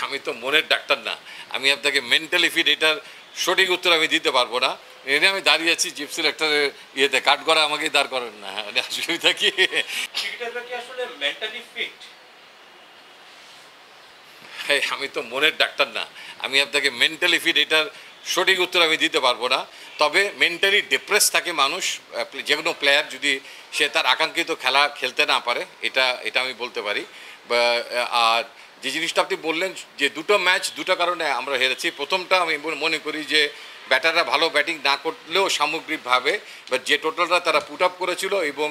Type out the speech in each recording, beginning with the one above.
আমি তো মনের ডাক্তার না, আমি আপনাকে মেন্টালি ফিট এটার সঠিক উত্তর আমি দিতে পারবো না। এনে আমি দাঁড়িয়ে আছি চিফ সিলেক্টরের ইয়েতে, কাট করা আমাকেই দাঁড় করেন না, অসুবিধা কি? আমি তো মনের ডাক্তার না, আমি আপনাকে মেন্টালি ফিট এটার সঠিক উত্তর আমি দিতে পারবো না। তবে মেন্টালি ডিপ্রেস থাকে মানুষ, যে কোনো প্লেয়ার যদি সে তার আকাঙ্ক্ষিত খেলা খেলতে না পারে, এটা এটা আমি বলতে পারি। আর যে জিনিসটা আপনি বললেন যে দুটো ম্যাচ দুটো কারণে আমরা হেরেছি, প্রথমটা আমি মনে করি যে ব্যাটাররা ভালো ব্যাটিং না করলেও সামগ্রিকভাবে বা যে টোটালটা তারা পুট আপ করেছিল এবং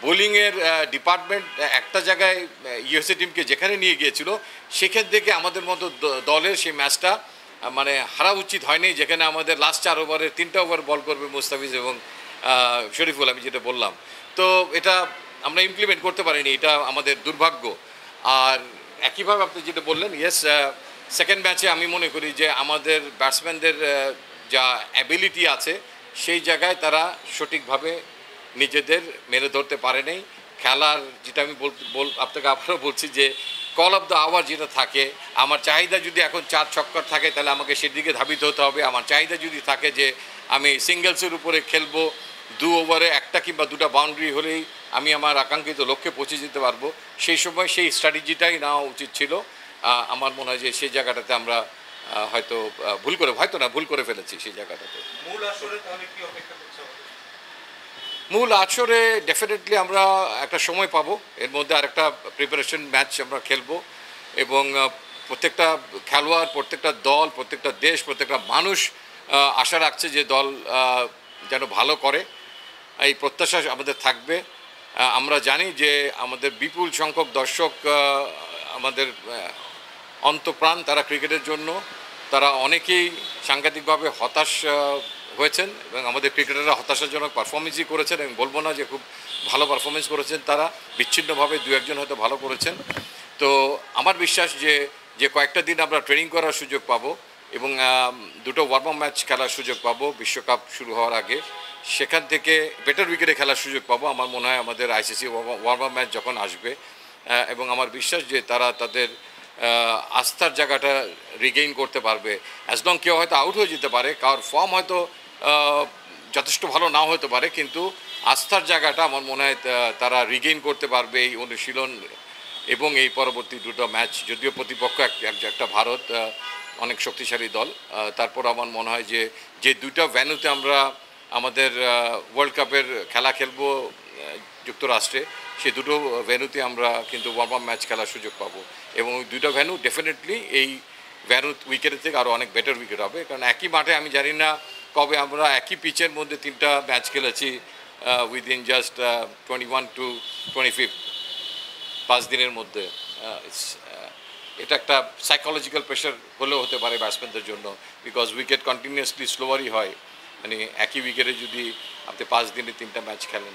বোলিংয়ের ডিপার্টমেন্ট একটা জায়গায় ইউএসএ টিমকে যেখানে নিয়ে গিয়েছিল, সেখান থেকে আমাদের মতো দলের সেই ম্যাচটা মানে হারা উচিত হয়নি, যেখানে আমাদের লাস্ট 4 ওভারে 3টা ওভার বল করবে মুস্তাফিজ এবং শরীফুল, আমি যেটা বললাম। তো এটা আমরা ইমপ্লিমেন্ট করতে পারিনি, এটা আমাদের দুর্ভাগ্য। আর একইভাবে আপনি যেটা বললেন, ইয়েস, সেকেন্ড ম্যাচে আমি মনে করি যে আমাদের ব্যাটসম্যানদের যা অ্যাবিলিটি আছে সেই জায়গায় তারা সঠিকভাবে নিজেদের মেরে ধরতে পারে নাই। খেলার যেটা আমি আপনাকে আবারও বলছি যে কল অফ দ্য আওয়ার যেটা থাকে, আমার চাহিদা যদি এখন 4 ছক্কর থাকে তাহলে আমাকে সেদিকে ধাবিত হতে হবে। আমার চাহিদা যদি থাকে যে আমি সিঙ্গেলসের উপরে খেলবো, 2 ওভারে 1টা কিংবা 2টা বাউন্ডারি হলেই আমি আমার আকাঙ্ক্ষিত লক্ষ্যে পৌঁছে যেতে পারবো, সেই সময় সেই স্ট্র্যাটেজিটাই নেওয়া উচিত ছিল। আমার মনে হয় যে সেই জায়গাটাতে আমরা হয়তো ভুল করে ফেলেছি সেই জায়গাটাতে। মূল আসরে ডেফিনেটলি আমরা একটা সময় পাবো, এর মধ্যে আরেকটা প্রিপারেশন ম্যাচ আমরা খেলবো এবং প্রত্যেকটা খেলোয়াড়, প্রত্যেকটা দল, প্রত্যেকটা দেশ, প্রত্যেকটা মানুষ আশা রাখছে যে দল যেন ভালো করে, এই প্রত্যাশা আমাদের থাকবে। আমরা জানি যে আমাদের বিপুল সংখ্যক দর্শক আমাদের অন্তপ্রাণ, তারা ক্রিকেটের জন্য, তারা অনেকেই সাংঘাতিকভাবে হতাশ হয়েছেন এবং আমাদের ক্রিকেটাররা হতাশাজনক পারফরমেন্সই করেছেন। আমি বলবো না যে খুব ভালো পারফরমেন্স করেছেন, তারা বিচ্ছিন্নভাবে 2-1 হয়তো ভালো করেছেন। তো আমার বিশ্বাস যে কয়েকটা দিন আমরা ট্রেনিং করার সুযোগ পাবো এবং 2টো ওয়ার্ম আপ ম্যাচ খেলার সুযোগ পাবো বিশ্বকাপ শুরু হওয়ার আগে, সেখান থেকে বেটার উইকেটে খেলার সুযোগ পাবো আমার মনে হয় আমাদের আইসিসি ওয়ার্ম আপ ম্যাচ যখন আসবে। এবং আমার বিশ্বাস যে তারা তাদের আস্থার জায়গাটা রিগেইন করতে পারবে। অ্যাজ লং কেউ হয়তো আউট হয়ে যেতে পারে, কারোর ফর্ম হয়তো যথেষ্ট ভালো নাও হতে পারে, কিন্তু আস্থার জায়গাটা আমার মনে হয় তারা রিগেইন করতে পারবে এই অনুশীলন এবং এই পরবর্তী 2টো ম্যাচ। যদিও প্রতিপক্ষ একটা ভারত, অনেক শক্তিশালী দল, তারপর আমার মনে হয় যে 2টা ভেন্যুতে আমরা আমাদের ওয়ার্ল্ড কাপের খেলা খেলবো যুক্তরাষ্ট্রে, সেই 2টো ভেন্যুতে আমরা কিন্তু ওয়ার্ম আপ ম্যাচ খেলার সুযোগ পাবো এবং ওই 2টা ভেন্যু ডেফিনেটলি এই ভেন্যু উইকেটের থেকে আরও অনেক বেটার উইকেট হবে। কারণ একই মাঠে আমি জানি না কবে আমরা একই পিচের মধ্যে 3টা ম্যাচ খেলেছি উইদিন জাস্ট 21 to 25, 5 দিনের মধ্যে। এটা একটা সাইকোলজিক্যাল প্রেশার হলেও হতে পারে ব্যাটসম্যানদের জন্য, বিকজ উইকেট কন্টিনিউয়াসলি স্লোয়ারই হয়, মানে একই উইকেটে যদি আপনি 5 দিনে 3টা ম্যাচ খেলেন।